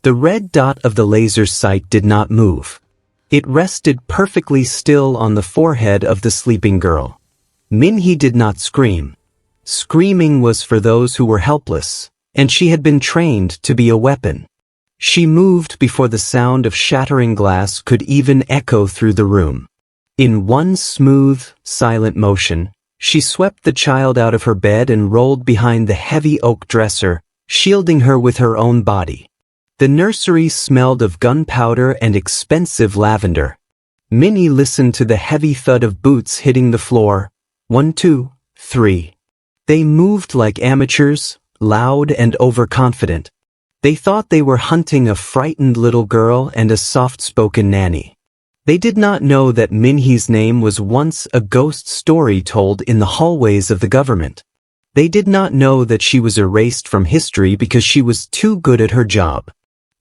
The red dot of the laser sight did not move. It rested perfectly still on the forehead of the sleeping girl. Min-hee did not scream. Screaming was for those who were helpless, and she had been trained to be a weapon. She moved before the sound of shattering glass could even echo through the room. In one smooth, silent motion, she swept the child out of her bed and rolled behind the heavy oak dresser, shielding her with her own body. The nursery smelled of gunpowder and expensive lavender. Min-hee listened to the heavy thud of boots hitting the floor. 1, 2, 3. They moved like amateurs, loud and overconfident. They thought they were hunting a frightened little girl and a soft-spoken nanny. They did not know that Min-hee's name was once a ghost story told in the hallways of the government. They did not know that she was erased from history because she was too good at her job.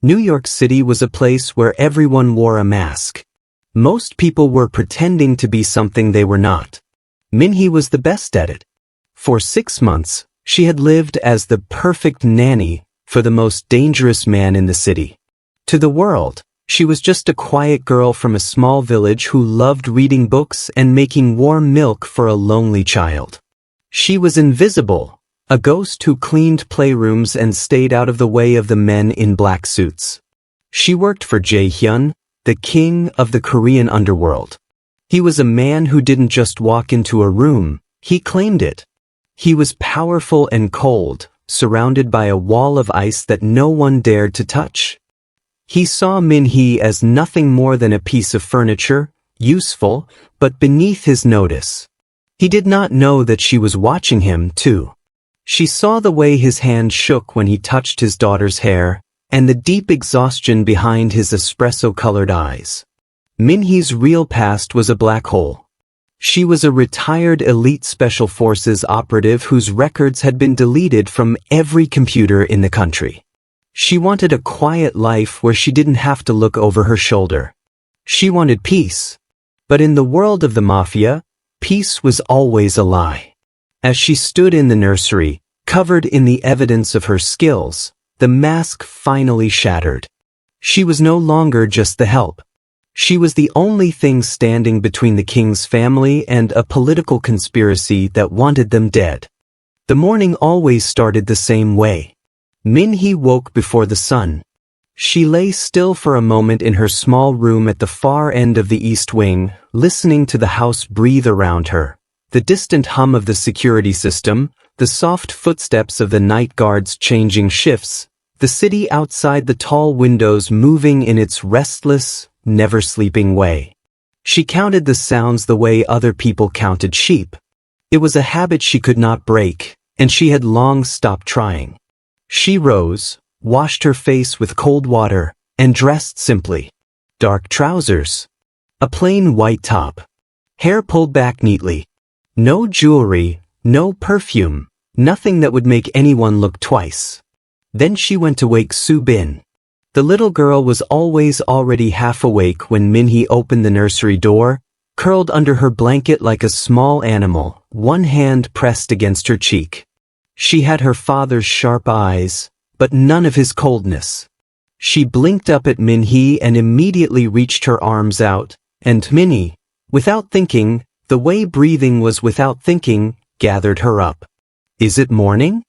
New York City was a place where everyone wore a mask. Most people were pretending to be something they were not. Min-hee was the best at it. For 6 months, she had lived as the perfect nanny for the most dangerous man in the city. To the world, she was just a quiet girl from a small village who loved reading books and making warm milk for a lonely child. She was invisible, a ghost who cleaned playrooms and stayed out of the way of the men in black suits. She worked for Jae-hyun, the king of the Korean underworld. He was a man who didn't just walk into a room, he claimed it. He was powerful and cold, surrounded by a wall of ice that no one dared to touch. He saw Min-hee as nothing more than a piece of furniture, useful, but beneath his notice. He did not know that she was watching him, too. She saw the way his hand shook when he touched his daughter's hair, and the deep exhaustion behind his espresso-colored eyes. Min-hee's real past was a black hole. She was a retired elite special forces operative whose records had been deleted from every computer in the country. She wanted a quiet life where she didn't have to look over her shoulder. She wanted peace. But in the world of the Mafia, peace was always a lie. As she stood in the nursery, covered in the evidence of her skills, the mask finally shattered. She was no longer just the help. She was the only thing standing between the king's family and a political conspiracy that wanted them dead. The morning always started the same way. Min-hee woke before the sun. She lay still for a moment in her small room at the far end of the east wing, listening to the house breathe around her. The distant hum of the security system, the soft footsteps of the night guards changing shifts, the city outside the tall windows moving in its restless, never-sleeping way. She counted the sounds the way other people counted sheep. It was a habit she could not break, and she had long stopped trying. She rose, washed her face with cold water, and dressed simply. Dark trousers. A plain white top. Hair pulled back neatly. No jewelry, no perfume, nothing that would make anyone look twice. Then she went to wake Soo-bin. The little girl was always already half awake when Min-hee opened the nursery door, curled under her blanket like a small animal, one hand pressed against her cheek. She had her father's sharp eyes, but none of his coldness. She blinked up at Min-hee and immediately reached her arms out, and Min-hee, without thinking, the way breathing was without thinking, gathered her up. "Is it morning?"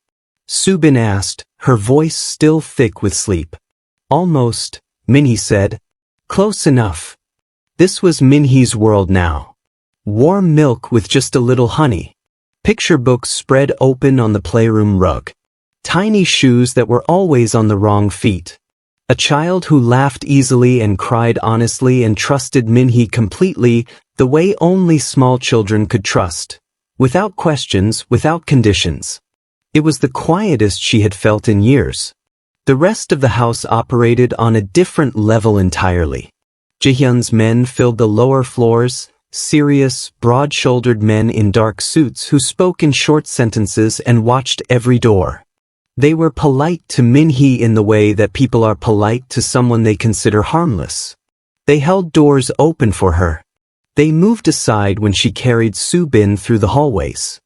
Soo-bin asked, her voice still thick with sleep. "Almost," Min-hee said. "Close enough." This was Min-hee's world now. Warm milk with just a little honey. Picture books spread open on the playroom rug. Tiny shoes that were always on the wrong feet. A child who laughed easily and cried honestly and trusted Min-hee completely, the way only small children could trust. Without questions, without conditions. It was the quietest she had felt in years. The rest of the house operated on a different level entirely. Jae-hyun's men filled the lower floors, serious, broad-shouldered men in dark suits who spoke in short sentences and watched every door. They were polite to Min-hee in the way that people are polite to someone they consider harmless. They held doors open for her. They moved aside when she carried Soo-bin through the hallways.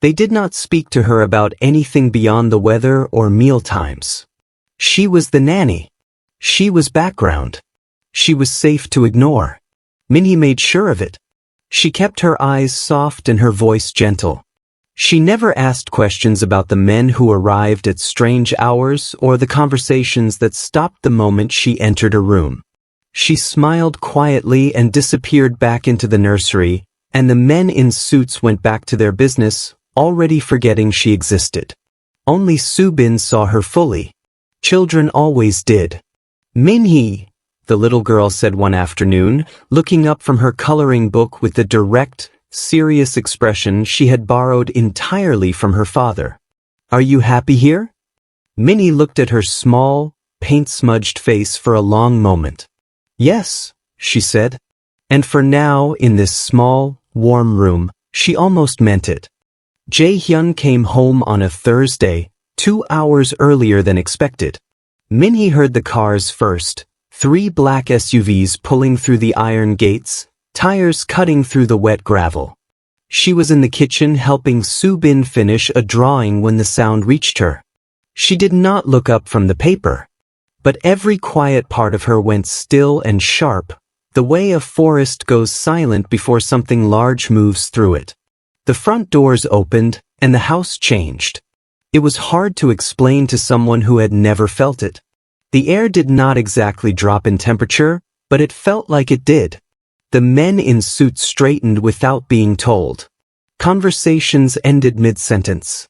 They did not speak to her about anything beyond the weather or meal times. She was the nanny. She was background. She was safe to ignore. Min-hee made sure of it. She kept her eyes soft and her voice gentle. She never asked questions about the men who arrived at strange hours or the conversations that stopped the moment she entered a room. She smiled quietly and disappeared back into the nursery, and the men in suits went back to their business, already forgetting she existed. Only Soo-bin saw her fully. Children always did. Min-hee, the little girl said one afternoon, looking up from her coloring book with the direct, serious expression she had borrowed entirely from her father. Are you happy here? Min-hee looked at her small, paint-smudged face for a long moment. Yes, she said. And for now, in this small, warm room, she almost meant it. Jae-hyun came home on a Thursday, 2 hours earlier than expected. Min-hee heard the cars first, 3 black SUVs pulling through the iron gates, tires cutting through the wet gravel. She was in the kitchen helping Soo-bin finish a drawing when the sound reached her. She did not look up from the paper. But every quiet part of her went still and sharp, the way a forest goes silent before something large moves through it. The front doors opened, and the house changed. It was hard to explain to someone who had never felt it. The air did not exactly drop in temperature, but it felt like it did. The men in suits straightened without being told. Conversations ended mid-sentence.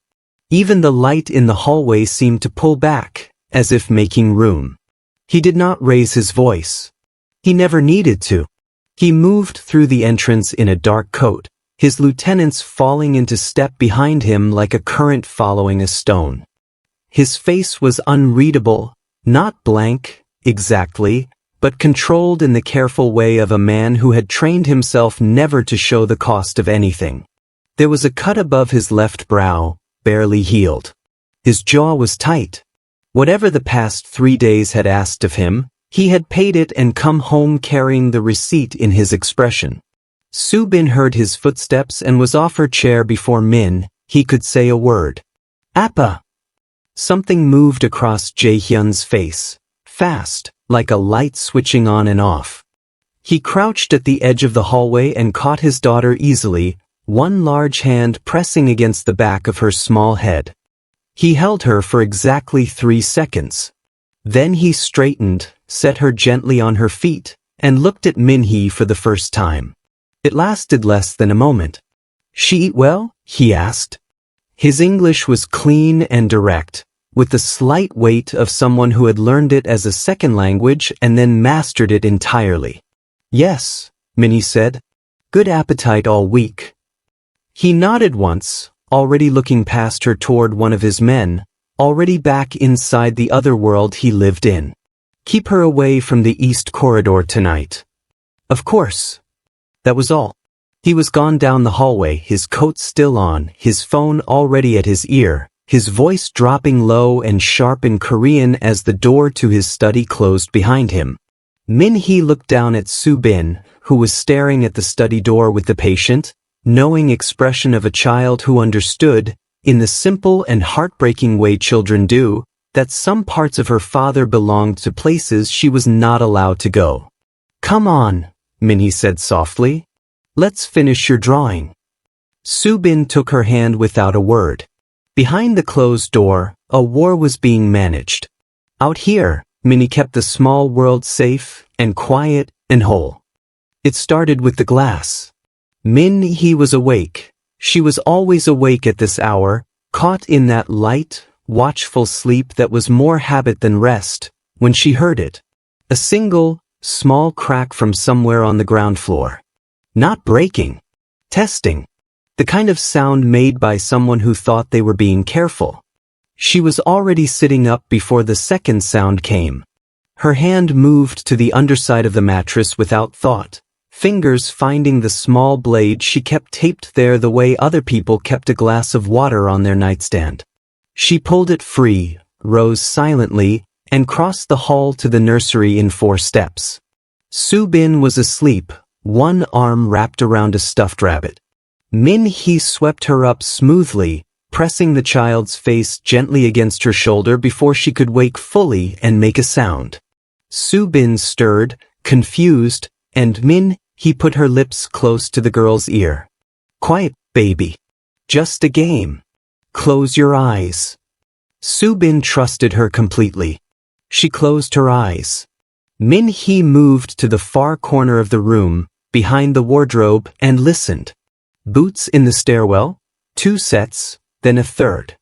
Even the light in the hallway seemed to pull back, as if making room. He did not raise his voice. He never needed to. He moved through the entrance in a dark coat, his lieutenants falling into step behind him like a current following a stone. His face was unreadable, not blank, exactly, but controlled in the careful way of a man who had trained himself never to show the cost of anything. There was a cut above his left brow, barely healed. His jaw was tight. Whatever the past 3 days had asked of him, he had paid it and come home carrying the receipt in his expression. Soo-bin heard his footsteps and was off her chair before he could say a word. Appa! Something moved across Jae-hyun's face, fast, like a light switching on and off. He crouched at the edge of the hallway and caught his daughter easily, one large hand pressing against the back of her small head. He held her for exactly 3 seconds. Then he straightened, set her gently on her feet, and looked at Min-hee for the first time. It lasted less than a moment. She eat well? He asked. His English was clean and direct, with the slight weight of someone who had learned it as a second language and then mastered it entirely. Yes, Min-hee said. Good appetite all week. He nodded once, already looking past her toward one of his men, already back inside the other world he lived in. Keep her away from the East Corridor tonight. Of course. That was all. He was gone down the hallway, his coat still on, his phone already at his ear, his voice dropping low and sharp in Korean as the door to his study closed behind him. Min-hee looked down at Soo-bin, who was staring at the study door with the patient, knowing expression of a child who understood, in the simple and heartbreaking way children do, that some parts of her father belonged to places she was not allowed to go. Come on, Min-hee said softly. Let's finish your drawing. Soo-bin took her hand without a word. Behind the closed door, a war was being managed. Out here, Min-hee kept the small world safe and quiet and whole. It started with the glass. Min-hee was awake. She was always awake at this hour, caught in that light, watchful sleep that was more habit than rest, when she heard it. A single, small crack from somewhere on the ground floor. Not breaking. Testing. The kind of sound made by someone who thought they were being careful. She was already sitting up before the second sound came. Her hand moved to the underside of the mattress without thought, fingers finding the small blade she kept taped there the way other people kept a glass of water on their nightstand. She pulled it free, rose silently, and crossed the hall to the nursery in 4 steps. Soo-bin was asleep, one arm wrapped around a stuffed rabbit. Min-hee swept her up smoothly, pressing the child's face gently against her shoulder before she could wake fully and make a sound. Soo-bin stirred, confused, and Min-hee put her lips close to the girl's ear. Quiet, baby. Just a game. Close your eyes. Soo-bin trusted her completely. She closed her eyes. Min-hee moved to the far corner of the room, behind the wardrobe, and listened. Boots in the stairwell, 2 sets, then a third.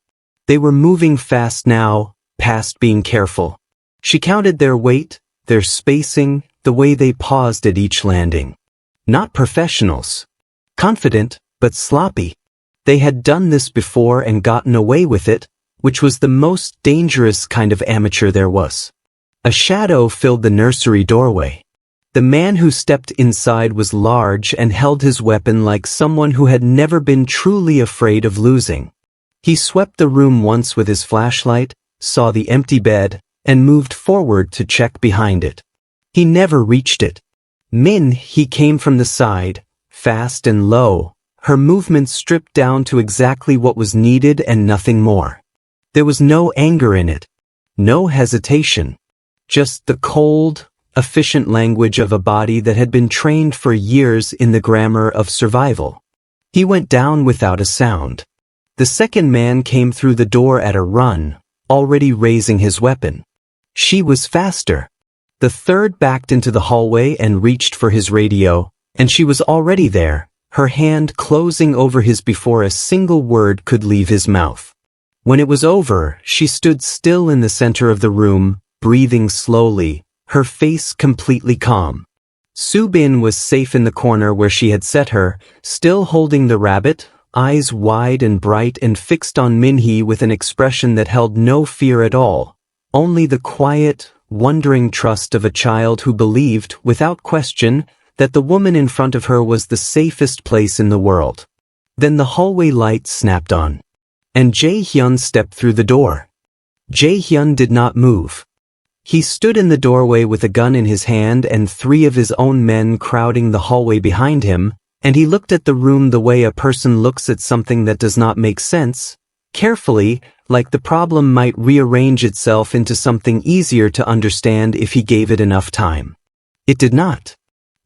They were moving fast now, past being careful. She counted their weight, their spacing, the way they paused at each landing. Not professionals. Confident, but sloppy. They had done this before and gotten away with it, which was the most dangerous kind of amateur there was. A shadow filled the nursery doorway. The man who stepped inside was large and held his weapon like someone who had never been truly afraid of losing. He swept the room once with his flashlight, saw the empty bed, and moved forward to check behind it. He never reached it. Min-hee came from the side, fast and low, her movements stripped down to exactly what was needed and nothing more. There was no anger in it, no hesitation, just the cold, efficient language of a body that had been trained for years in the grammar of survival. He went down without a sound. The second man came through the door at a run, already raising his weapon. She was faster. The third backed into the hallway and reached for his radio, and she was already there, her hand closing over his before a single word could leave his mouth. When it was over, she stood still in the center of the room, breathing slowly, her face completely calm. Soo-bin was safe in the corner where she had set her, still holding the rabbit, eyes wide and bright and fixed on Min-hee with an expression that held no fear at all, only the quiet, wondering trust of a child who believed, without question, that the woman in front of her was the safest place in the world. Then the hallway light snapped on, and Jae-hyun stepped through the door. Jae-hyun did not move. He stood in the doorway with a gun in his hand and 3 of his own men crowding the hallway behind him, and he looked at the room the way a person looks at something that does not make sense, carefully, like the problem might rearrange itself into something easier to understand if he gave it enough time. It did not.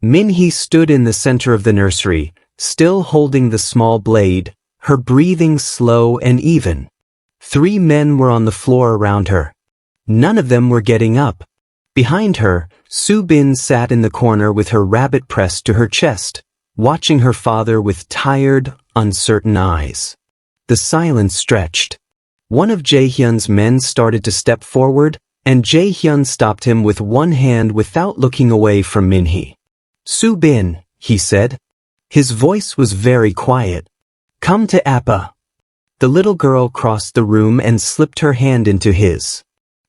Min-hee stood in the center of the nursery, still holding the small blade, her breathing slow and even. 3 men were on the floor around her. None of them were getting up. Behind her, Soo-bin sat in the corner with her rabbit pressed to her chest, watching her father with tired, uncertain eyes. The silence stretched. One of Jae-hyun's men started to step forward, and Jae-hyun stopped him with one hand without looking away from Min-hee. "Soo-bin," he said. His voice was very quiet. "Come to Appa." The little girl crossed the room and slipped her hand into his.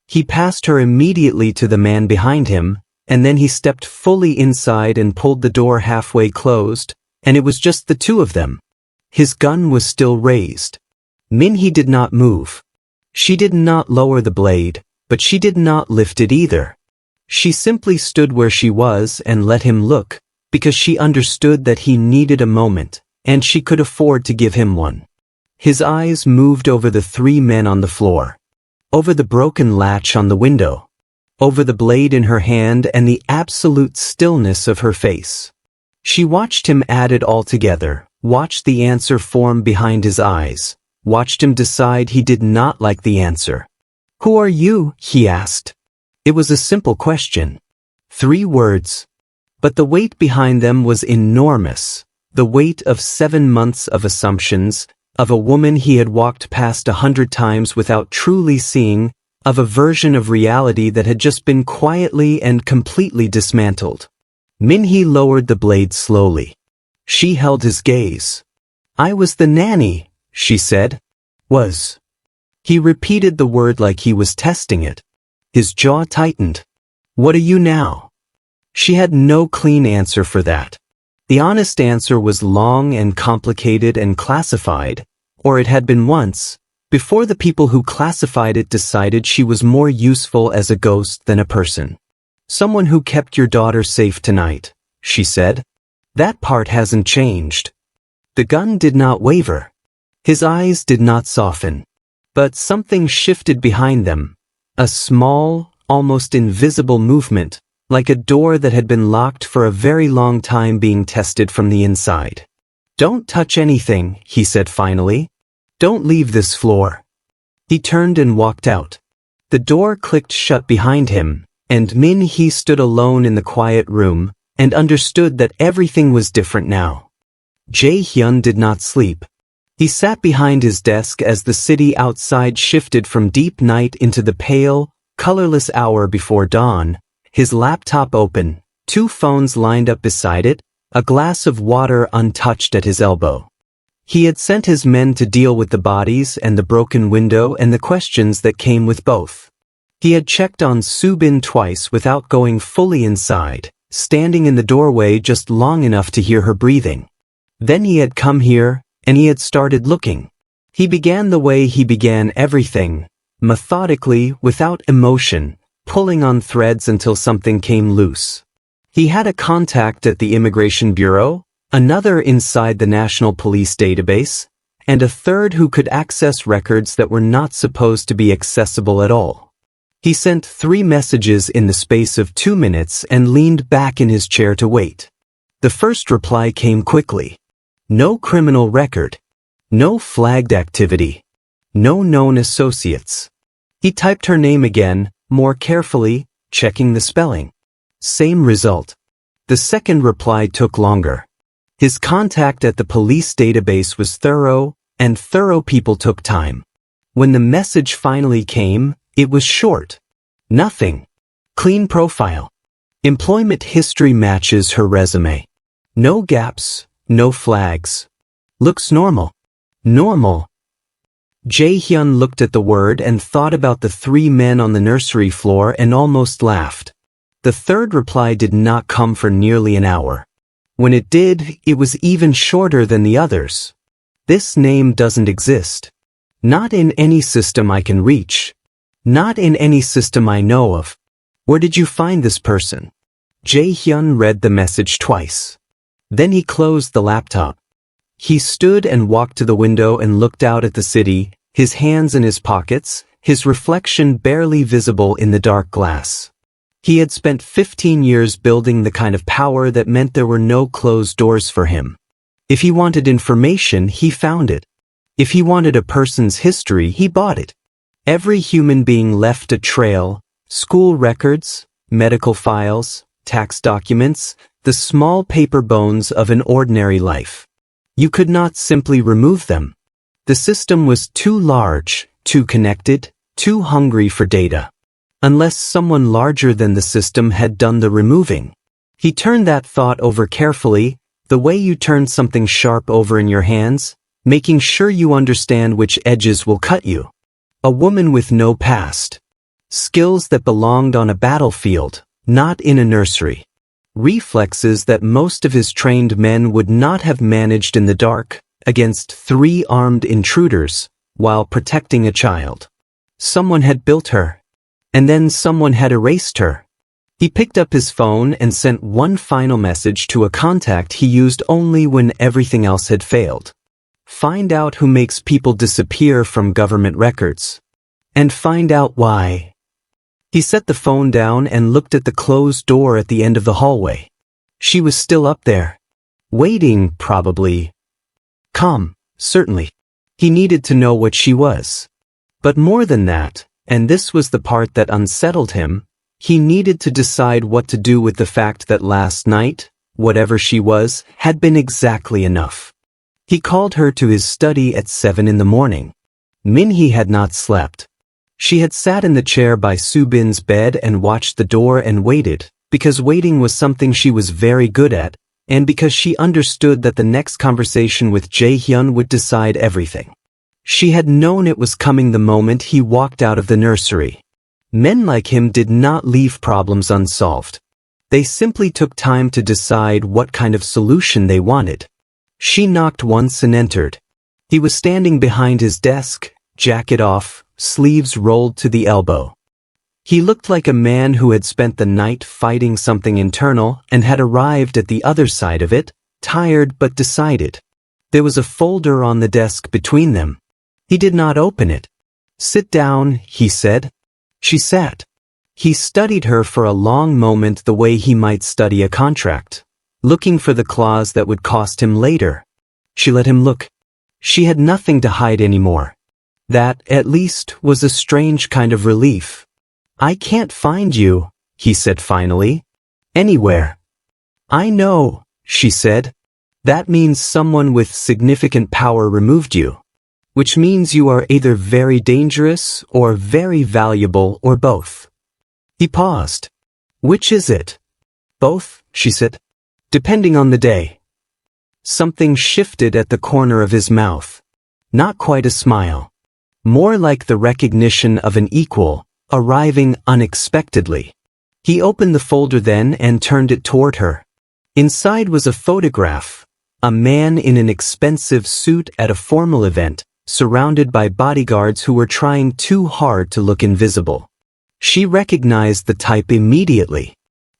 He passed her immediately to the man behind him, and then he stepped fully inside and pulled the door halfway closed, and it was just the 2 of them. His gun was still raised. Min-hee did not move. She did not lower the blade, but she did not lift it either. She simply stood where she was and let him look, because she understood that he needed a moment, and she could afford to give him one. His eyes moved over the 3 men on the floor, over the broken latch on the window, over the blade in her hand and the absolute stillness of her face. She watched him add it all together, watched the answer form behind his eyes, watched him decide he did not like the answer. "Who are you?" he asked. It was a simple question. 3 words. But the weight behind them was enormous, the weight of 7 months of assumptions, of a woman he had walked past 100 times without truly seeing, of a version of reality that had just been quietly and completely dismantled. Min-hee lowered the blade slowly. She held his gaze. "I was the nanny," she said. "Was." He repeated the word like he was testing it. His jaw tightened. "What are you now?" She had no clean answer for that. The honest answer was long and complicated and classified, or it had been once, before the people who classified it decided she was more useful as a ghost than a person. "Someone who kept your daughter safe tonight," she said. "That part hasn't changed." The gun did not waver. His eyes did not soften. But something shifted behind them. A small, almost invisible movement, like a door that had been locked for a very long time being tested from the inside. "Don't touch anything," he said finally. "Don't leave this floor." He turned and walked out. The door clicked shut behind him, and Min-hee stood alone in the quiet room, and understood that everything was different now. Jae-hyun did not sleep. He sat behind his desk as the city outside shifted from deep night into the pale, colorless hour before dawn, his laptop open, 2 phones lined up beside it, a glass of water untouched at his elbow. He had sent his men to deal with the bodies and the broken window and the questions that came with both. He had checked on Soo-bin twice without going fully inside, standing in the doorway just long enough to hear her breathing. Then he had come here, and he had started looking. He began the way he began everything, methodically, without emotion, pulling on threads until something came loose. He had a contact at the Immigration Bureau, another inside the National Police database, and a third who could access records that were not supposed to be accessible at all. He sent 3 messages in the space of 2 minutes and leaned back in his chair to wait. The first reply came quickly. No criminal record. No flagged activity. No known associates. He typed her name again, more carefully, checking the spelling. Same result. The second reply took longer. His contact at the police database was thorough, and thorough people took time. When the message finally came, it was short. Nothing. Clean profile. Employment history matches her resume. No gaps, no flags. Looks normal. Normal. Jae-hyun looked at the word and thought about the 3 men on the nursery floor and almost laughed. The third reply did not come for nearly an hour. When it did, it was even shorter than the others. This name doesn't exist. Not in any system I can reach. Not in any system I know of. Where did you find this person? Jae-hyun read the message twice. Then he closed the laptop. He stood and walked to the window and looked out at the city, his hands in his pockets, his reflection barely visible in the dark glass. He had spent 15 years building the kind of power that meant there were no closed doors for him. If he wanted information, he found it. If he wanted a person's history, he bought it. Every human being left a trail, school records, medical files, tax documents, the small paper bones of an ordinary life. You could not simply remove them. The system was too large, too connected, too hungry for data. Unless someone larger than the system had done the removing. He turned that thought over carefully, the way you turn something sharp over in your hands, making sure you understand which edges will cut you. A woman with no past. Skills that belonged on a battlefield, not in a nursery. Reflexes that most of his trained men would not have managed in the dark, against 3 armed intruders, while protecting a child. Someone had built her. And then someone had erased her. He picked up his phone and sent one final message to a contact he used only when everything else had failed. Find out who makes people disappear from government records. And find out why. He set the phone down and looked at the closed door at the end of the hallway. She was still up there. Waiting, probably. Calm, certainly. He needed to know what she was. But more than that, and this was the part that unsettled him, he needed to decide what to do with the fact that last night, whatever she was, had been exactly enough. He called her to his study at 7 in the morning. Min-hee had not slept. She had sat in the chair by Soo-bin's bed and watched the door and waited, because waiting was something she was very good at, and because she understood that the next conversation with Jae-hyun would decide everything. She had known it was coming the moment he walked out of the nursery. Men like him did not leave problems unsolved. They simply took time to decide what kind of solution they wanted. She knocked once and entered. He was standing behind his desk, jacket off, sleeves rolled to the elbow. He looked like a man who had spent the night fighting something internal and had arrived at the other side of it, tired but decided. There was a folder on the desk between them. He did not open it. Sit down, he said. She sat. He studied her for a long moment the way he might study a contract, looking for the clause that would cost him later. She let him look. She had nothing to hide anymore. That, at least, was a strange kind of relief. "I can't find you," he said finally. "Anywhere." "I know," she said. "That means someone with significant power removed you. Which means you are either very dangerous or very valuable or both." He paused. "Which is it?" "Both," she said. "Depending on the day." Something shifted at the corner of his mouth. Not quite a smile. More like the recognition of an equal, arriving unexpectedly. He opened the folder then and turned it toward her. Inside was a photograph. A man in an expensive suit at a formal event, surrounded by bodyguards who were trying too hard to look invisible. She recognized the type immediately.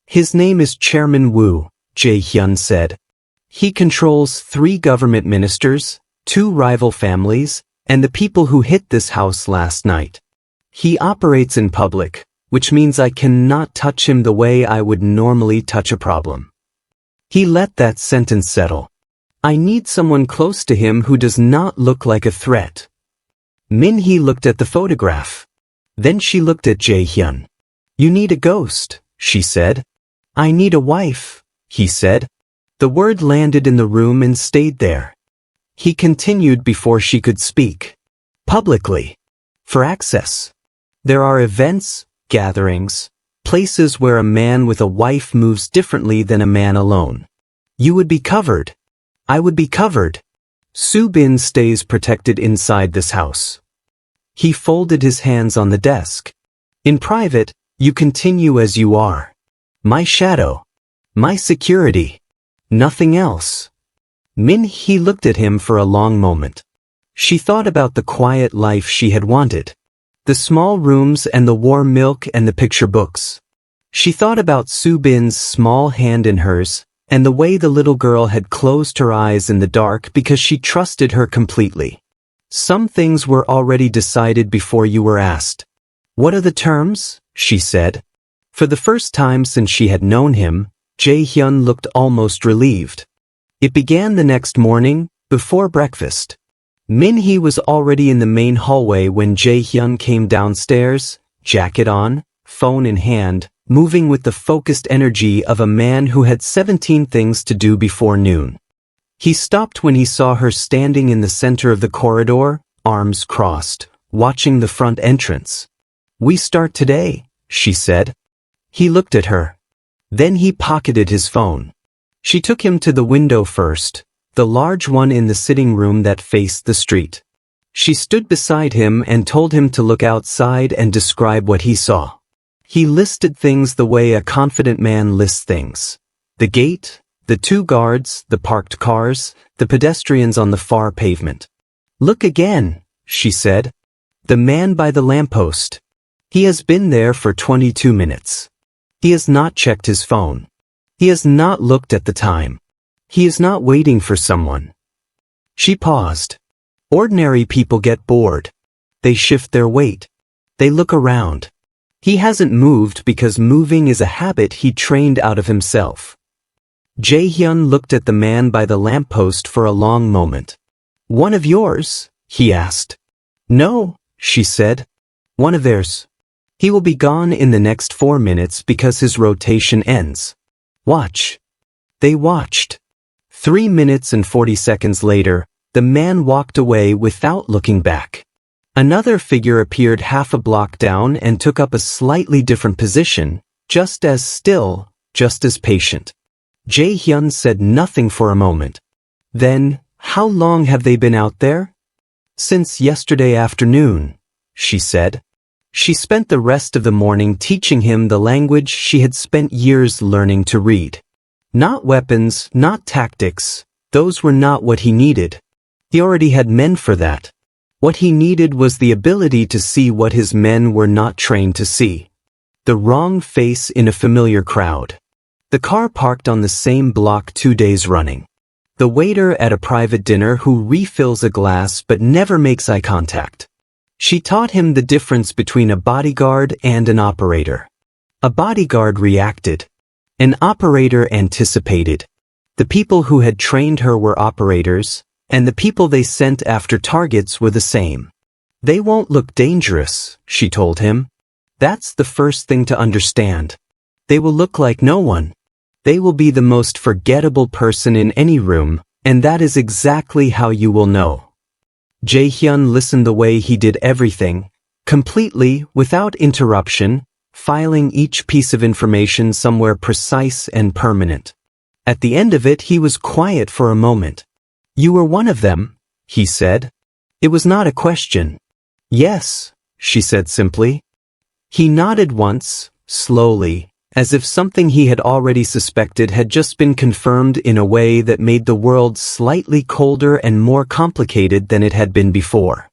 "His name is Chairman Wu," Jae-hyun said. "He controls 3 government ministers, 2 rival families, and the people who hit this house last night. He operates in public, which means I cannot touch him the way I would normally touch a problem." He let that sentence settle. "I need someone close to him who does not look like a threat." Min-hee looked at the photograph. Then she looked at Jae-hyun. "You need a ghost," she said. "I need a wife," he said. The word landed in the room and stayed there. He continued before she could speak. "Publicly. For access. There are events, gatherings, places where a man with a wife moves differently than a man alone. You would be covered. I would be covered. Soo-bin stays protected inside this house." He folded his hands on the desk. "In private, you continue as you are. My shadow. My security. Nothing else." Min-hee looked at him for a long moment. She thought about the quiet life she had wanted. The small rooms and the warm milk and the picture books. She thought about Soo-bin's small hand in hers, and the way the little girl had closed her eyes in the dark because she trusted her completely. Some things were already decided before you were asked. "What are the terms?" she said. For the first time since she had known him, Jae-hyun looked almost relieved. It began the next morning, before breakfast. Min-hee was already in the main hallway when Jae-hyun came downstairs, jacket on, phone in hand, moving with the focused energy of a man who had 17 things to do before noon. He stopped when he saw her standing in the center of the corridor, arms crossed, watching the front entrance. "We start today," she said. He looked at her. Then he pocketed his phone. She took him to the window first, the large one in the sitting room that faced the street. She stood beside him and told him to look outside and describe what he saw. He listed things the way a confident man lists things. The gate, the 2 guards, the parked cars, the pedestrians on the far pavement. "Look again," she said. "The man by the lamppost. He has been there for 22 minutes. He has not checked his phone. He has not looked at the time. He is not waiting for someone." She paused. Ordinary people get bored. They shift their weight. They look around. He hasn't moved because moving is a habit he trained out of himself. Jae-hyun looked at the man by the lamppost for a long moment. "One of yours?" he asked. "No," she said. "One of theirs. He will be gone in the next 4 minutes because his rotation ends. Watch." They watched. 3 minutes and 40 seconds later, the man walked away without looking back. Another figure appeared half a block down and took up a slightly different position, just as still, just as patient. Jae-hyun said nothing for a moment. Then, "How long have they been out there?" "Since yesterday afternoon," she said. She spent the rest of the morning teaching him the language she had spent years learning to read. Not weapons, not tactics, those were not what he needed. He already had men for that. What he needed was the ability to see what his men were not trained to see. The wrong face in a familiar crowd. The car parked on the same block 2 days running. The waiter at a private dinner who refills a glass but never makes eye contact. She taught him the difference between a bodyguard and an operator. A bodyguard reacted. An operator anticipated. The people who had trained her were operators, and the people they sent after targets were the same. They won't look dangerous, she told him. That's the first thing to understand. They will look like no one. They will be the most forgettable person in any room, and that is exactly how you will know. Jae-hyun listened the way he did everything, completely, without interruption, filing each piece of information somewhere precise and permanent. At the end of it, he was quiet for a moment. You were one of them, he said. It was not a question. Yes, she said simply. He nodded once, slowly, as if something he had already suspected had just been confirmed in a way that made the world slightly colder and more complicated than it had been before.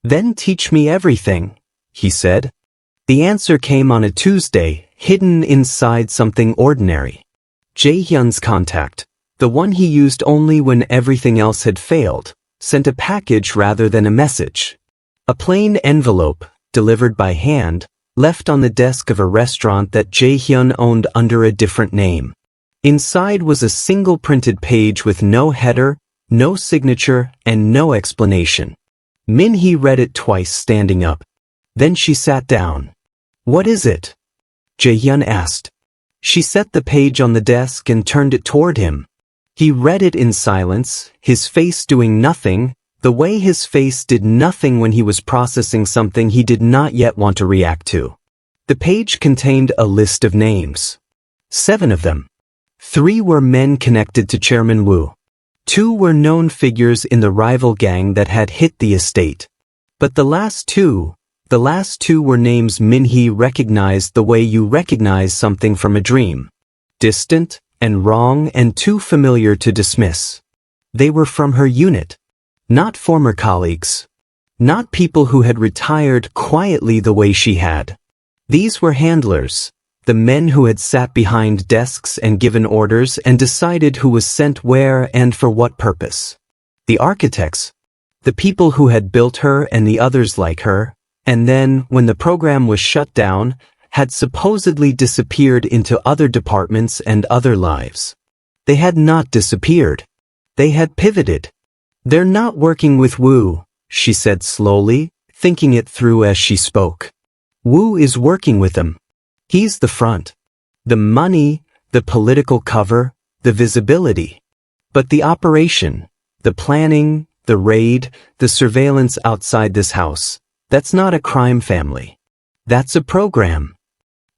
Then teach me everything, he said. The answer came on a Tuesday, hidden inside something ordinary. Jae-hyun's contact, the one he used only when everything else had failed, sent a package rather than a message. A plain envelope, delivered by hand, left on the desk of a restaurant that Jae-hyun owned under a different name. Inside was a single printed page with no header, no signature, and no explanation. Min-hee read it twice standing up. Then she sat down. What is it? Jae-hyun asked. She set the page on the desk and turned it toward him. He read it in silence, his face doing nothing, the way his face did nothing when he was processing something he did not yet want to react to. The page contained a list of names. 7 of them. 3 were men connected to Chairman Woo. 2 were known figures in the rival gang that had hit the estate. But the last two were names Min-hee recognized the way you recognize something from a dream. Distant and wrong and too familiar to dismiss. They were from her unit. Not former colleagues. Not people who had retired quietly the way she had. These were handlers, the men who had sat behind desks and given orders and decided who was sent where and for what purpose. The architects, the people who had built her and the others like her, and then, when the program was shut down, had supposedly disappeared into other departments and other lives. They had not disappeared. They had pivoted. They're not working with Woo, she said slowly, thinking it through as she spoke. Woo is working with them. He's the front. The money, the political cover, the visibility. But the operation, the planning, the raid, the surveillance outside this house, that's not a crime family. That's a program.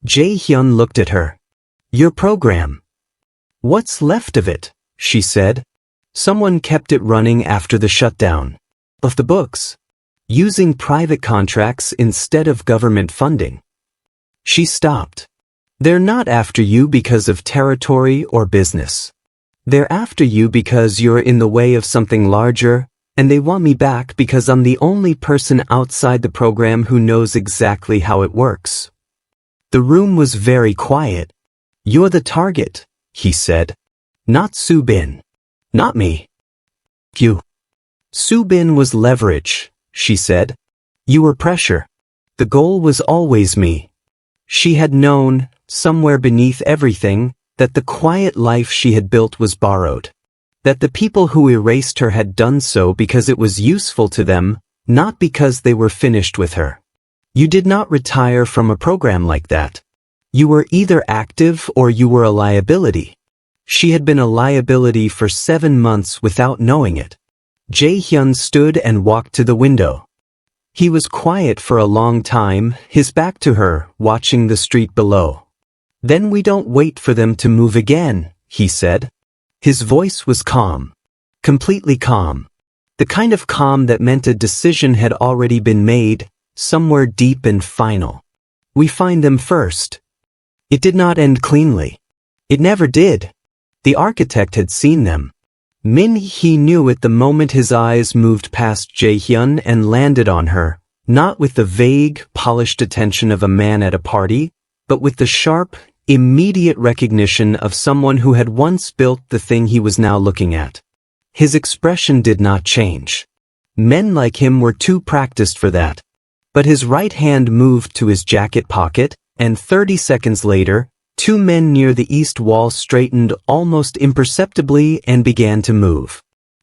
Jae-hyun looked at her. Your program. What's left of it? She said. Someone kept it running after the shutdown. Of the books. Using private contracts instead of government funding. She stopped. They're not after you because of territory or business. They're after you because you're in the way of something larger, and they want me back because I'm the only person outside the program who knows exactly how it works. The room was very quiet. You're the target, he said. Not Soo-bin. Not me. You. Soo-bin was leverage, she said. You were pressure. The goal was always me. She had known, somewhere beneath everything, that the quiet life she had built was borrowed. That the people who erased her had done so because it was useful to them, not because they were finished with her. You did not retire from a program like that. You were either active or you were a liability. She had been a liability for 7 months without knowing it. Jae-hyun stood and walked to the window. He was quiet for a long time, his back to her, watching the street below. Then we don't wait for them to move again, he said. His voice was calm. Completely calm. The kind of calm that meant a decision had already been made, somewhere deep and final. We find them first. It did not end cleanly. It never did. The architect had seen them. Min-hee knew it the moment his eyes moved past Jae-hyun and landed on her, not with the vague, polished attention of a man at a party, but with the sharp, immediate recognition of someone who had once built the thing he was now looking at. His expression did not change. Men like him were too practiced for that. But his right hand moved to his jacket pocket, and 30 seconds later, two men near the east wall straightened almost imperceptibly and began to move.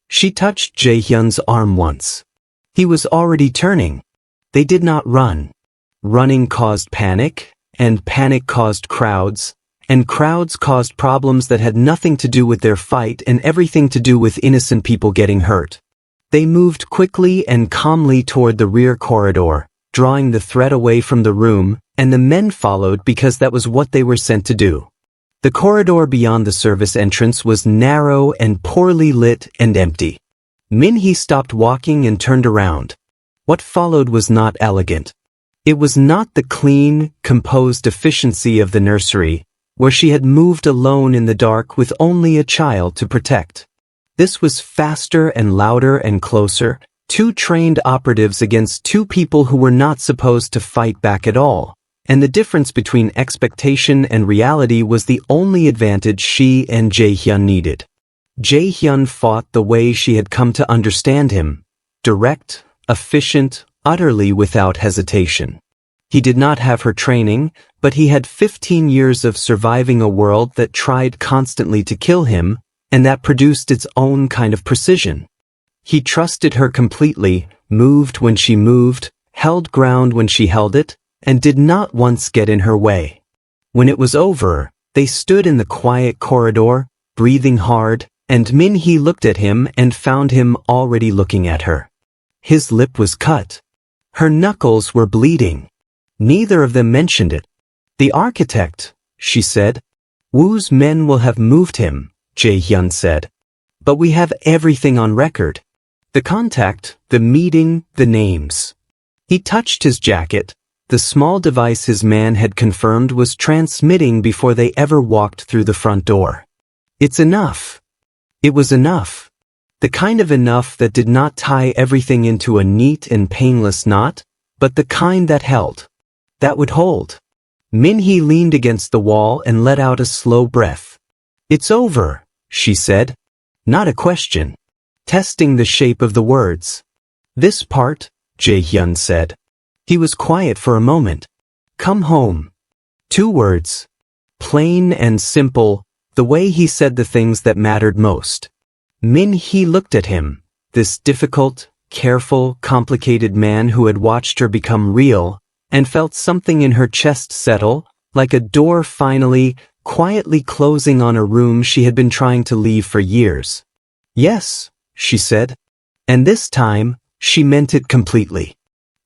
She touched Jae-hyun's arm once. He was already turning. They did not run. Running caused panic, and panic caused crowds, and crowds caused problems that had nothing to do with their fight and everything to do with innocent people getting hurt. They moved quickly and calmly toward the rear corridor, drawing the threat away from the room, and the men followed because that was what they were sent to do. The corridor beyond the service entrance was narrow and poorly lit and empty. Min-hee stopped walking and turned around. What followed was not elegant. It was not the clean, composed efficiency of the nursery, where she had moved alone in the dark with only a child to protect. This was faster and louder and closer, two trained operatives against two people who were not supposed to fight back at all, and the difference between expectation and reality was the only advantage she and Jae-hyun needed. Jae-hyun fought the way she had come to understand him, direct, efficient, utterly without hesitation. He did not have her training, but he had 15 years of surviving a world that tried constantly to kill him, and that produced its own kind of precision. He trusted her completely, moved when she moved, held ground when she held it, and did not once get in her way. When it was over, they stood in the quiet corridor, breathing hard, and Min-hee looked at him and found him already looking at her. His lip was cut. Her knuckles were bleeding. Neither of them mentioned it. "The architect," she said. "Woo's men will have moved him," Jae-hyun said. "But we have everything on record. The contact, the meeting, the names." He touched his jacket. The small device his man had confirmed was transmitting before they ever walked through the front door. It's enough. It was enough. The kind of enough that did not tie everything into a neat and painless knot, but the kind that held. That would hold. Min-hee leaned against the wall and let out a slow breath. "It's over," she said. Not a question. Testing the shape of the words. "This part," Jae-hyun said. He was quiet for a moment. "Come home." 2 words. Plain and simple, the way he said the things that mattered most. Min-hee looked at him, this difficult, careful, complicated man who had watched her become real, and felt something in her chest settle, like a door finally, quietly closing on a room she had been trying to leave for years. "Yes," she said. And this time, she meant it completely.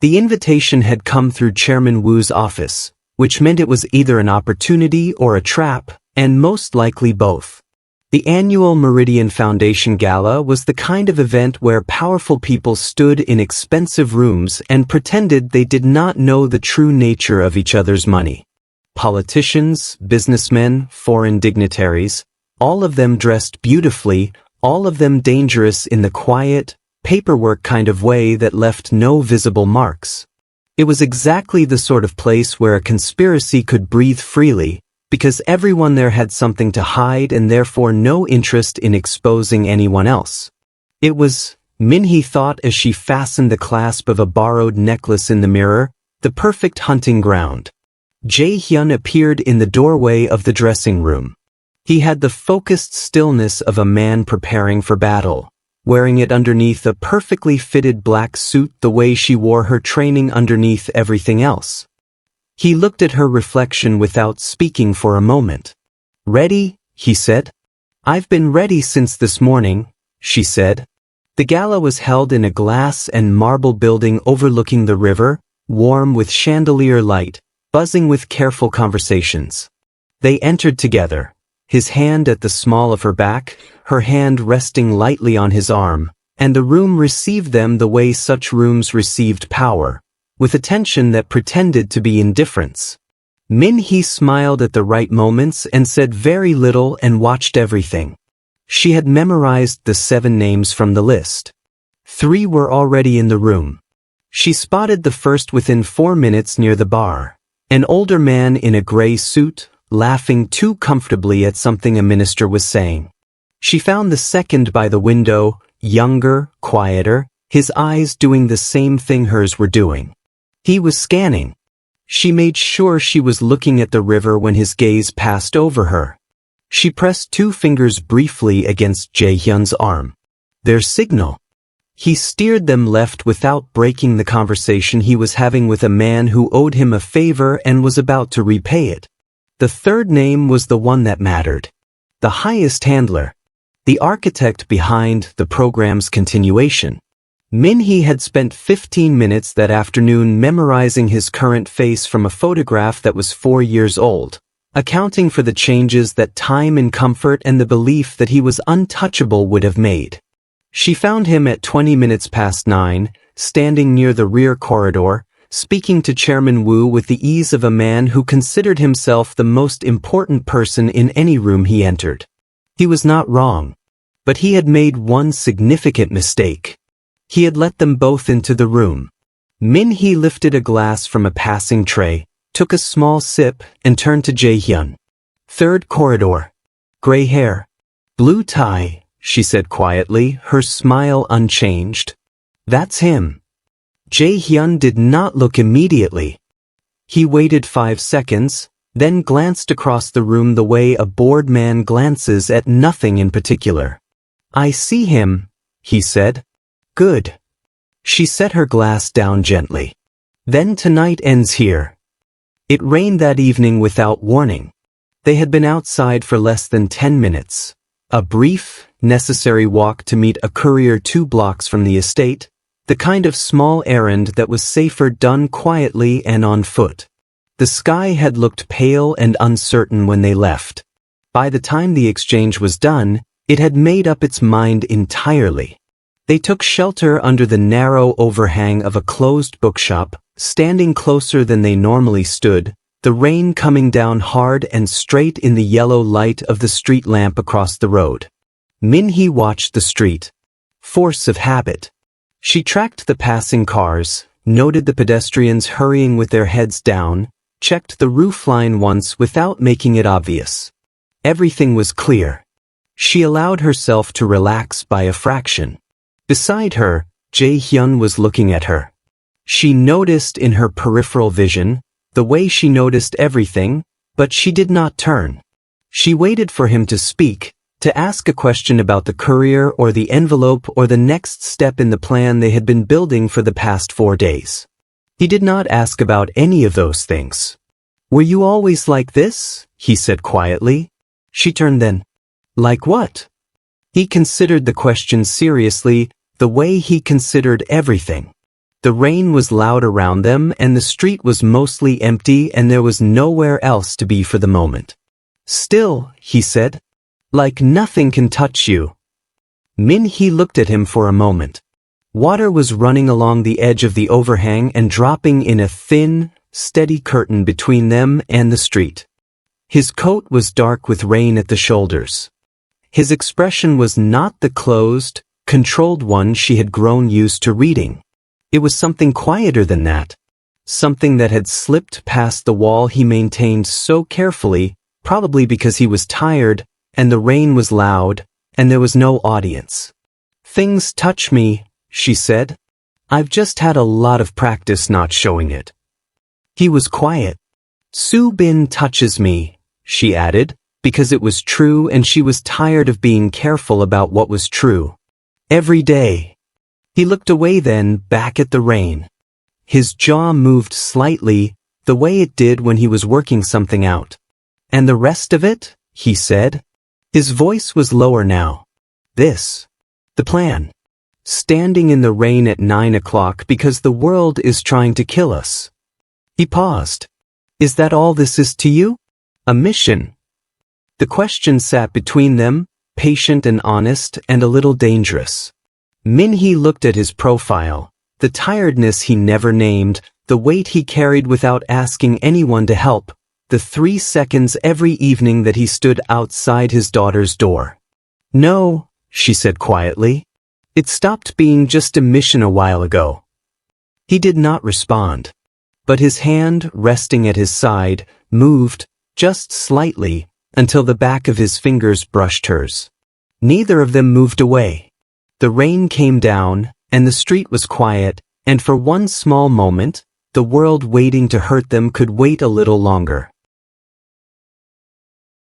The invitation had come through Chairman Woo's office, which meant it was either an opportunity or a trap, and most likely both. The annual Meridian Foundation Gala was the kind of event where powerful people stood in expensive rooms and pretended they did not know the true nature of each other's money. Politicians, businessmen, foreign dignitaries, all of them dressed beautifully, all of them dangerous in the quiet, paperwork kind of way that left no visible marks. It was exactly the sort of place where a conspiracy could breathe freely, because everyone there had something to hide and therefore no interest in exposing anyone else. It was, Min-hee thought as she fastened the clasp of a borrowed necklace in the mirror, the perfect hunting ground. Jae-hyun appeared in the doorway of the dressing room. He had the focused stillness of a man preparing for battle, wearing it underneath a perfectly fitted black suit the way she wore her training underneath everything else. He looked at her reflection without speaking for a moment. "Ready?" he said. "I've been ready since this morning," she said. The gala was held in a glass and marble building overlooking the river, warm with chandelier light, buzzing with careful conversations. They entered together, his hand at the small of her back, her hand resting lightly on his arm, and the room received them the way such rooms received power, with attention that pretended to be indifference. Min-hee smiled at the right moments and said very little and watched everything. She had memorized the 7 names from the list. 3 were already in the room. She spotted the first within 4 minutes near the bar, an older man in a gray suit, laughing too comfortably at something a minister was saying. She found the second by the window, younger, quieter, his eyes doing the same thing hers were doing. He was scanning. She made sure she was looking at the river when his gaze passed over her. She pressed 2 fingers briefly against Jae-hyun's arm. Their signal. He steered them left without breaking the conversation he was having with a man who owed him a favor and was about to repay it. The third name was the one that mattered. The highest handler. The architect behind the program's continuation. Min-hee had spent 15 minutes that afternoon memorizing his current face from a photograph that was 4 years old, accounting for the changes that time and comfort and the belief that he was untouchable would have made. She found him at 20 minutes past 9, standing near the rear corridor, speaking to Chairman Woo with the ease of a man who considered himself the most important person in any room he entered. He was not wrong, but he had made one significant mistake. He had let them both into the room. Min-hee lifted a glass from a passing tray, took a small sip, and turned to Jae-hyun. Third corridor. Gray hair. Blue tie, she said quietly, her smile unchanged. That's him. Jae-hyun did not look immediately. He waited 5 seconds, then glanced across the room the way a bored man glances at nothing in particular. I see him, he said. Good. She set her glass down gently. Then tonight ends here. It rained that evening without warning. They had been outside for less than 10 minutes. A brief, necessary walk to meet a courier 2 blocks from the estate, the kind of small errand that was safer done quietly and on foot. The sky had looked pale and uncertain when they left. By the time the exchange was done, it had made up its mind entirely. They took shelter under the narrow overhang of a closed bookshop, standing closer than they normally stood, the rain coming down hard and straight in the yellow light of the street lamp across the road. Min-hee watched the street. Force of habit. She tracked the passing cars, noted the pedestrians hurrying with their heads down, checked the roofline once without making it obvious. Everything was clear. She allowed herself to relax by a fraction. Beside her, Jae-hyun was looking at her. She noticed in her peripheral vision, the way she noticed everything, but she did not turn. She waited for him to speak, to ask a question about the courier or the envelope or the next step in the plan they had been building for the past 4 days. He did not ask about any of those things. Were you always like this? He said quietly. She turned then. Like what? He considered the question seriously, the way he considered everything. The rain was loud around them and the street was mostly empty and there was nowhere else to be for the moment. Still, he said, like nothing can touch you. Min-hee looked at him for a moment. Water was running along the edge of the overhang and dropping in a thin, steady curtain between them and the street. His coat was dark with rain at the shoulders. His expression was not the closed, controlled one she had grown used to reading. It was something quieter than that. Something that had slipped past the wall he maintained so carefully, probably because he was tired, and the rain was loud, and there was no audience. Things touch me, she said. I've just had a lot of practice not showing it. He was quiet. Soo-bin touches me, she added, because it was true and she was tired of being careful about what was true. Every day. He looked away then, back at the rain. His jaw moved slightly, the way it did when he was working something out. And the rest of it? He said. His voice was lower now. This. The plan. Standing in the rain at 9 o'clock because the world is trying to kill us. He paused. Is that all this is to you? A mission? The question sat between them, patient and honest and a little dangerous. Min-hee looked at his profile, the tiredness he never named, the weight he carried without asking anyone to help, the 3 seconds every evening that he stood outside his daughter's door. No, she said quietly. It stopped being just a mission a while ago. He did not respond. But his hand, resting at his side, moved, just slightly, until the back of his fingers brushed hers. Neither of them moved away. The rain came down, and the street was quiet, and for one small moment, The world waiting to hurt them could wait a little longer.